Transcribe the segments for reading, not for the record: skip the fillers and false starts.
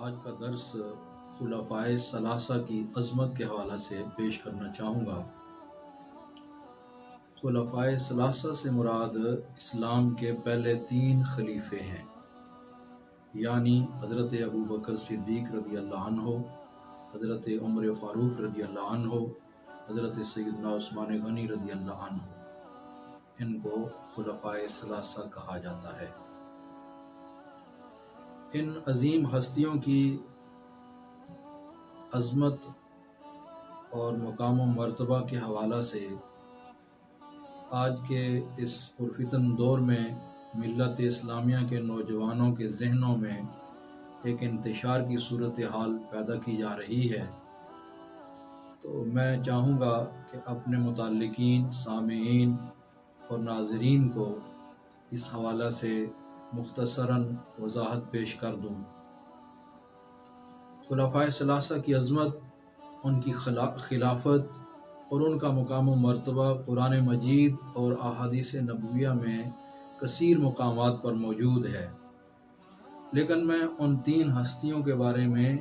آج کا درس خلفائے ثلاثہ کی عظمت کے حوالے سے پیش کرنا چاہوں گا۔ خلفائے ثلاثہ سے مراد اسلام کے پہلے 3 خلیفے ہیں، یعنی حضرت ابوبکر صدیق رضی اللہ عنہ، حضرت عمر فاروق رضی اللہ عنہ، حضرت سیدنا عثمان غنی رضی اللہ عنہ۔ ان کو خلفائے ثلاثہ کہا جاتا ہے۔ ان عظیم ہستیوں کی عظمت اور مقام و مرتبہ کے حوالہ سے آج کے اس پرفتن دور میں ملت اسلامیہ کے نوجوانوں کے ذہنوں میں ایک انتشار کی صورتحال پیدا کی جا رہی ہے۔ تو میں چاہوں گا کہ اپنے متعلقین، سامعین اور ناظرین کو اس حوالہ سے مختصراً وضاحت پیش کر دوں۔ خلفائے ثلاثہ کی عظمت، ان کی خلافت اور ان کا مقام و مرتبہ قرآن مجید اور احادیث نبویہ میں کثیر مقامات پر موجود ہے، لیکن میں ان 3 ہستیوں کے بارے میں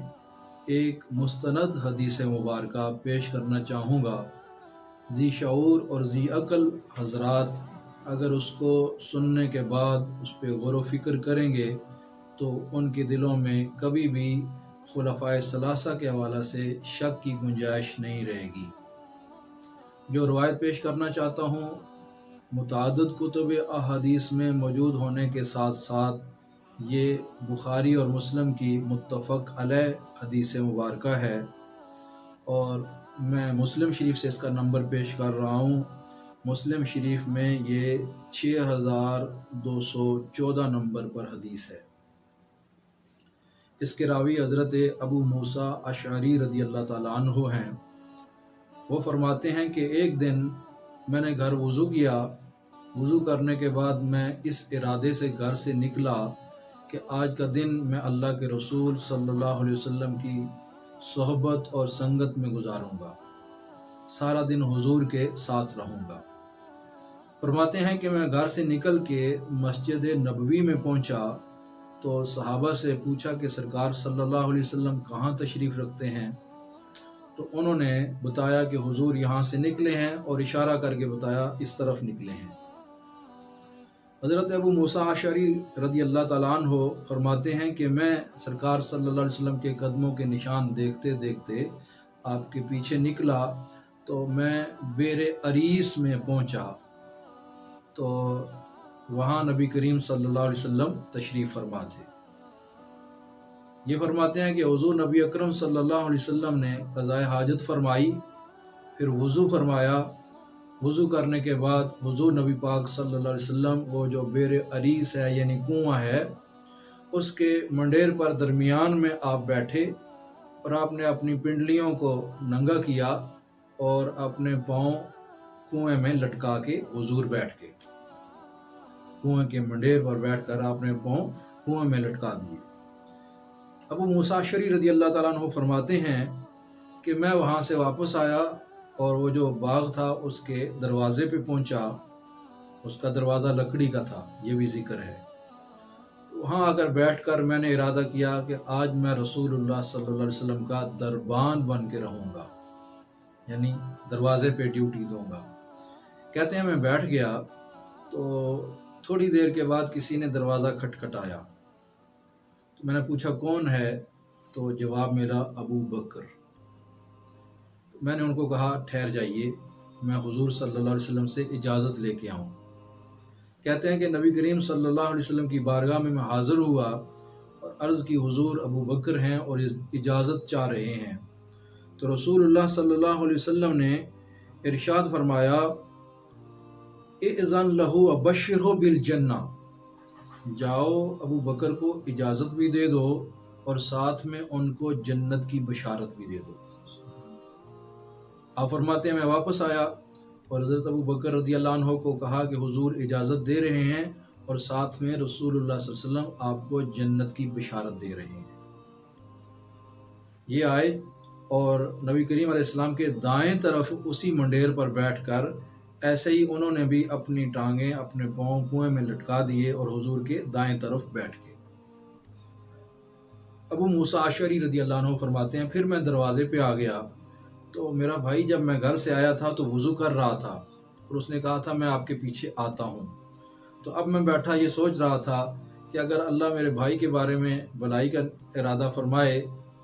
ایک مستند حدیث مبارکہ پیش کرنا چاہوں گا۔ ذی شعور اور ذی عقل حضرات اگر اس کو سننے کے بعد اس پہ غور و فکر کریں گے تو ان کے دلوں میں کبھی بھی خلفائے ثلاثہ کے حوالے سے شک کی گنجائش نہیں رہے گی۔ جو روایت پیش کرنا چاہتا ہوں متعدد کتب احادیث میں موجود ہونے کے ساتھ ساتھ یہ بخاری اور مسلم کی متفق علیہ حدیث مبارکہ ہے، اور میں مسلم شریف سے اس کا نمبر پیش کر رہا ہوں۔ مسلم شریف میں یہ 6214 نمبر پر حدیث ہے۔ اس کے راوی حضرت ابو موسیٰ اشعری رضی اللہ تعالیٰ عنہ ہیں۔ وہ فرماتے ہیں کہ ایک دن میں نے گھر وضو کیا، وضو کرنے کے بعد میں اس ارادے سے گھر سے نکلا کہ آج کا دن میں اللہ کے رسول صلی اللہ علیہ وسلم کی صحبت اور سنگت میں گزاروں گا، سارا دن حضور کے ساتھ رہوں گا۔ فرماتے ہیں کہ میں گھر سے نکل کے مسجد نبوی میں پہنچا تو صحابہ سے پوچھا کہ سرکار صلی اللہ علیہ وسلم کہاں تشریف رکھتے ہیں؟ تو انہوں نے بتایا کہ حضور یہاں سے نکلے ہیں، اور اشارہ کر کے بتایا اس طرف نکلے ہیں۔ حضرت ابو موسیٰ اشعری رضی اللہ تعالیٰ عنہ فرماتے ہیں کہ میں سرکار صلی اللہ علیہ وسلم کے قدموں کے نشان دیکھتے دیکھتے آپ کے پیچھے نکلا تو میں بیر عریس میں پہنچا تو وہاں نبی کریم صلی اللہ علیہ وسلم تشریف فرما تھے۔ یہ فرماتے ہیں کہ حضور نبی اکرم صلی اللہ علیہ وسلم نے قضاء حاجت فرمائی، پھر وضو فرمایا۔ وضو کرنے کے بعد حضور نبی پاک صلی اللہ علیہ وسلم وہ جو بیر عریس ہے یعنی کنواں ہے، اس کے منڈیر پر درمیان میں آپ بیٹھے، اور آپ نے اپنی پنڈلیوں کو ننگا کیا اور اپنے پاؤں کنویں میں لٹکا کے حضور بیٹھ گئے۔ کنویں کے منڈیر پر بیٹھ کر آپ نے پاؤں کنویں میں لٹکا دیے۔ ابو موسیٰ اشعری رضی اللہ تعالیٰ عنہ فرماتے ہیں کہ میں وہاں سے واپس آیا اور وہ جو باغ تھا اس کے دروازے پہ پہنچا، اس کا دروازہ لکڑی کا تھا، یہ بھی ذکر ہے۔ وہاں اگر بیٹھ کر میں نے ارادہ کیا کہ آج میں رسول اللہ صلی اللہ علیہ وسلم کا دربان بن کے رہوں گا، یعنی دروازے پہ ڈیوٹی دوں گا۔ کہتے ہیں میں بیٹھ گیا تو تھوڑی دیر کے بعد کسی نے دروازہ کھٹکھٹایا، تو میں نے پوچھا کون ہے؟ تو جواب ملا ابو بکر۔ میں نے ان کو کہا ٹھہر جائیے، میں حضور صلی اللہ علیہ وسلم سے اجازت لے کے آؤں۔ کہتے ہیں کہ نبی کریم صلی اللہ علیہ وسلم کی بارگاہ میں میں حاضر ہوا اور عرض کی حضور ابو بکر ہیں اور اجازت چاہ رہے ہیں۔ تو رسول اللہ صلی اللہ علیہ وسلم نے ارشاد فرمایا اذن لہو ابشرہ بالجنہ، جاؤ ابو بکر کو اجازت بھی دے دو اور ساتھ میں ان کو جنت کی بشارت بھی دے دو۔ آپ فرماتے ہیں میں واپس آیا اور حضرت ابو بکر رضی اللہ عنہ کو کہا کہ حضور اجازت دے رہے ہیں اور ساتھ میں رسول اللہ صلی اللہ علیہ وسلم آپ کو جنت کی بشارت دے رہے ہیں۔ یہ آئے اور نبی کریم علیہ السلام کے دائیں طرف اسی منڈیر پر بیٹھ کر ایسے ہی انہوں نے بھی اپنی ٹانگیں اپنے پاؤں کنویں میں لٹکا دیے اور حضور کے دائیں طرف بیٹھ گئے۔ ابو موسیٰ اشعری رضی اللہ عنہ فرماتے ہیں پھر میں دروازے پہ آ گیا تو میرا بھائی جب میں گھر سے آیا تھا تو وضو کر رہا تھا اور اس نے کہا تھا میں آپ کے پیچھے آتا ہوں۔ تو اب میں بیٹھا یہ سوچ رہا تھا کہ اگر اللہ میرے بھائی کے بارے میں بھلائی کا ارادہ فرمائے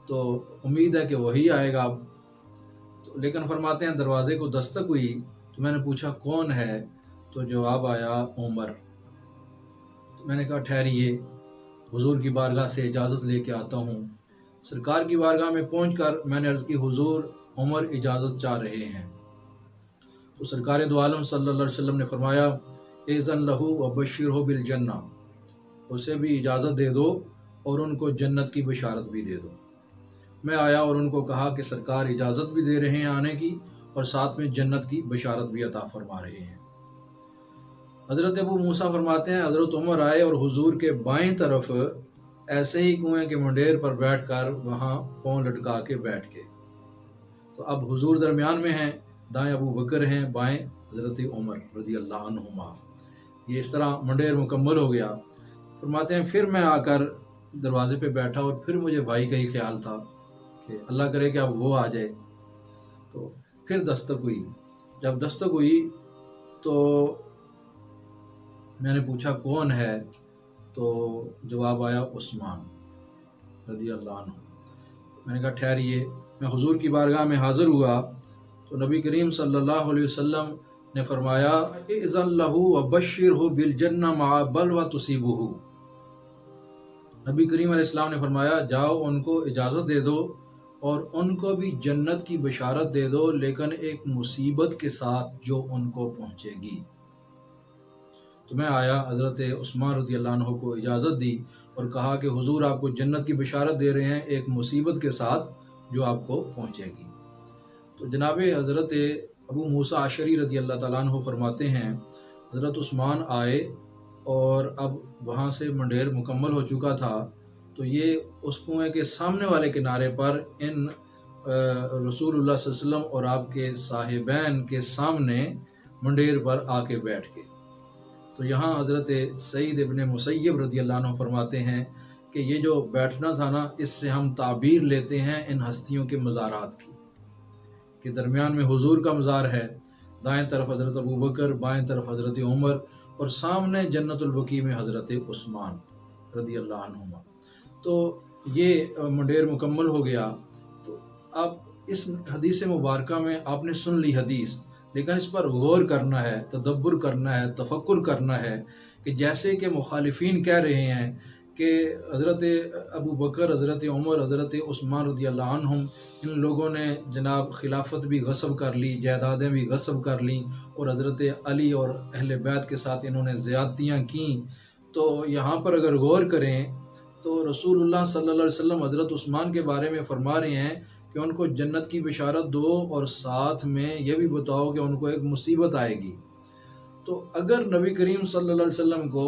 تو امید ہے کہ وہی آئے گا اب۔ لیکن فرماتے ہیں دروازے کو دستک ہوئی تو میں نے پوچھا کون ہے، تو جواب آیا عمر۔ تو میں نے کہا ٹھہریے، حضور کی بارگاہ سے اجازت لے کے آتا ہوں۔ سرکار کی بارگاہ میں پہنچ کر میں نے عرض کی حضور عمر اجازت چاہ رہے ہیں۔ تو سرکار دو عالم صلی اللہ علیہ وسلم نے فرمایا اذن لہو وبشرہ بالجنہ، اسے بھی اجازت دے دو اور ان کو جنت کی بشارت بھی دے دو۔ میں آیا اور ان کو کہا کہ سرکار اجازت بھی دے رہے ہیں آنے کی اور ساتھ میں جنت کی بشارت بھی عطا فرما رہے ہیں۔ حضرت ابو موسیٰ فرماتے ہیں حضرت عمر آئے اور حضور کے بائیں طرف ایسے ہی کنویں کے منڈیر پر بیٹھ کر وہاں پاؤں لٹکا کے بیٹھ گئے۔ تو اب حضور درمیان میں ہیں، دائیں ابو بکر ہیں، بائیں حضرت عمر رضی اللہ عنہما۔ یہ اس طرح منڈیر مکمل ہو گیا۔ فرماتے ہیں پھر میں آ کر دروازے پہ بیٹھا اور پھر مجھے بھائی کا ہی خیال تھا کہ اللہ کرے کہ اب وہ آ جائے۔ تو پھر دستک ہوئی، جب دستک ہوئی تو میں نے پوچھا کون ہے، تو جواب آیا عثمان رضی اللہ عنہ۔ میں نے کہا ٹھہریے، میں حضور کی بارگاہ میں حاضر ہوا تو نبی کریم صلی اللہ علیہ وسلم نے فرمایا اذن لہ وبشرہ بالجنہ مع بلوى تصیبہ۔ نبی کریم علیہ السلام نے فرمایا جاؤ ان کو اجازت دے دو اور ان کو بھی جنت کی بشارت دے دو، لیکن ایک مصیبت کے ساتھ جو ان کو پہنچے گی۔ تو میں آیا، حضرت عثمان رضی اللہ عنہ کو اجازت دی اور کہا کہ حضور آپ کو جنت کی بشارت دے رہے ہیں ایک مصیبت کے ساتھ جو آپ کو پہنچے گی۔ تو جناب حضرت ابو موسیٰ اشعری رضی اللہ تعالیٰ عنہ فرماتے ہیں حضرت عثمان آئے اور اب وہاں سے منڈیر مکمل ہو چکا تھا، تو یہ اس کنویں کے سامنے والے کنارے پر ان رسول اللہ صلی اللہ علیہ وسلم اور آپ کے صاحبین کے سامنے منڈیر پر آ کے بیٹھ گئے۔ تو یہاں حضرت سعید ابن مسیب رضی اللہ عنہ فرماتے ہیں کہ یہ جو بیٹھنا تھا نا، اس سے ہم تعبیر لیتے ہیں ان ہستیوں کے مزارات کی، کہ درمیان میں حضور کا مزار ہے، دائیں طرف حضرت ابو بکر، بائیں طرف حضرت عمر اور سامنے جنت البقیع میں حضرت عثمان رضی اللہ عنہما۔ تو یہ منڈیر مکمل ہو گیا۔ تو اب اس حدیث مبارکہ میں آپ نے سن لی حدیث، لیکن اس پر غور کرنا ہے، تدبر کرنا ہے، تفکر کرنا ہے کہ جیسے کہ مخالفین کہہ رہے ہیں کہ حضرت ابو بکر، حضرت عمر، حضرت عثمان رضی اللہ عنہم ان لوگوں نے جناب خلافت بھی غصب کر لی، جائیدادیں بھی غصب کر لیں اور حضرت علی اور اہل بیت کے ساتھ انہوں نے زیادتیاں کیں۔ تو یہاں پر اگر غور کریں تو رسول اللہ صلی اللہ علیہ وسلم حضرت عثمان کے بارے میں فرما رہے ہیں کہ ان کو جنت کی بشارت دو اور ساتھ میں یہ بھی بتاؤ کہ ان کو ایک مصیبت آئے گی۔ تو اگر نبی کریم صلی اللہ علیہ وسلم کو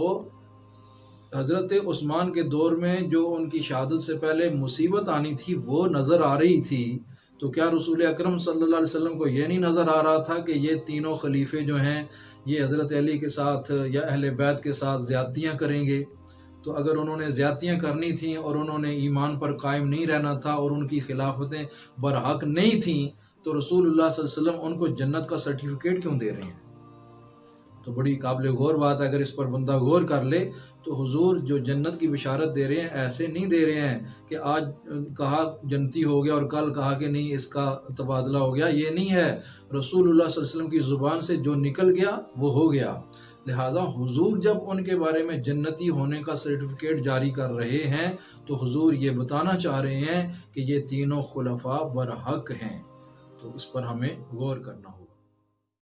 حضرت عثمان کے دور میں جو ان کی شہادت سے پہلے مصیبت آنی تھی وہ نظر آ رہی تھی، تو کیا رسول اکرم صلی اللہ علیہ وسلم کو یہ نہیں نظر آ رہا تھا کہ یہ تینوں خلیفے جو ہیں یہ حضرت علی کے ساتھ یا اہل بیت کے ساتھ زیادتیاں کریں گے؟ تو اگر انہوں نے زیادتیاں کرنی تھیں اور انہوں نے ایمان پر قائم نہیں رہنا تھا اور ان کی خلافتیں برحق نہیں تھیں، تو رسول اللہ صلی اللہ علیہ وسلم ان کو جنت کا سرٹیفکیٹ کیوں دے رہے ہیں؟ تو بڑی قابل غور بات ہے۔ اگر اس پر بندہ غور کر لے تو حضور جو جنت کی بشارت دے رہے ہیں ایسے نہیں دے رہے ہیں کہ آج کہا جنتی ہو گیا اور کل کہا کہ نہیں اس کا تبادلہ ہو گیا، یہ نہیں ہے۔ رسول اللہ صلی اللہ علیہ وسلم کی زبان سے جو نکل گیا وہ ہو گیا۔ لہذا حضور جب ان کے بارے میں جنتی ہونے کا سرٹیفکیٹ جاری کر رہے ہیں تو حضور یہ بتانا چاہ رہے ہیں کہ یہ تینوں خلفاء برحق ہیں۔ تو اس پر ہمیں غور کرنا ہوگا۔